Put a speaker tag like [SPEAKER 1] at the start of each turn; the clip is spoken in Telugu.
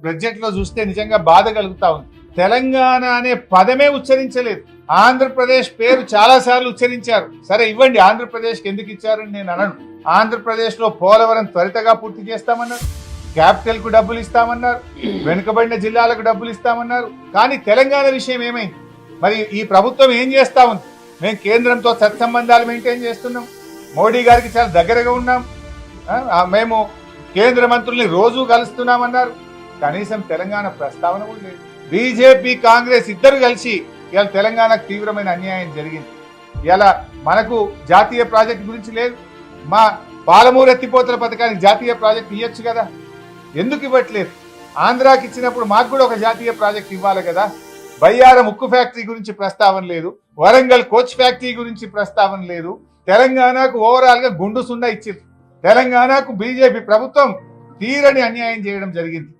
[SPEAKER 1] బడ్జెట్ లో చూస్తే నిజంగా బాధ కలుగుతా ఉంది. తెలంగాణ అనే పదమే ఉచ్చరించలేదు. ఆంధ్రప్రదేశ్ పేరు చాలా సార్లు ఉచ్చరించారు. సరే ఇవ్వండి, ఆంధ్రప్రదేశ్ కి ఎందుకు ఇచ్చారని నేను అనను. ఆంధ్రప్రదేశ్ లో పోలవరం త్వరితగా పూర్తి చేస్తామన్నారు, క్యాపిటల్ కు డబ్బులు ఇస్తామన్నారు, వెనుకబడిన జిల్లాలకు డబ్బులు ఇస్తామన్నారు. కానీ తెలంగాణ విషయం ఏమైంది? మరి ఈ ప్రభుత్వం ఏం చేస్తా ఉంది? మేము కేంద్రంతో సత్సంబంధాలు మెయింటైన్ చేస్తున్నాం, మోడీ గారికి చాలా దగ్గరగా ఉన్నాం, మేము కేంద్ర మంత్రుల్ని రోజు కలుస్తున్నామన్నారు. కనీసం తెలంగాణ ప్రస్తావన కూడా లేదు. బీజేపీ కాంగ్రెస్ ఇద్దరు కలిసి ఇవాళ తెలంగాణకు తీవ్రమైన అన్యాయం జరిగింది. ఇలా మనకు జాతీయ ప్రాజెక్టు గురించి లేదు. మా పాలమూరు ఎత్తిపోతల పథకానికి జాతీయ ప్రాజెక్ట్ ఇవ్వచ్చు కదా, ఎందుకు ఇవ్వట్లేదు? ఆంధ్రాకి ఇచ్చినప్పుడు మాకు కూడా ఒక జాతీయ ప్రాజెక్ట్ ఇవ్వాలి కదా. బయ్యారం ఉక్కు ఫ్యాక్టరీ గురించి ప్రస్తావన లేదు, వరంగల్ కోచ్ ఫ్యాక్టరీ గురించి ప్రస్తావన లేదు. తెలంగాణకు ఓవరాల్ గా గుండు సున్నా ఇచ్చింది. తెలంగాణకు బీజేపీ ప్రభుత్వం తీరని అన్యాయం చేయడం జరిగింది.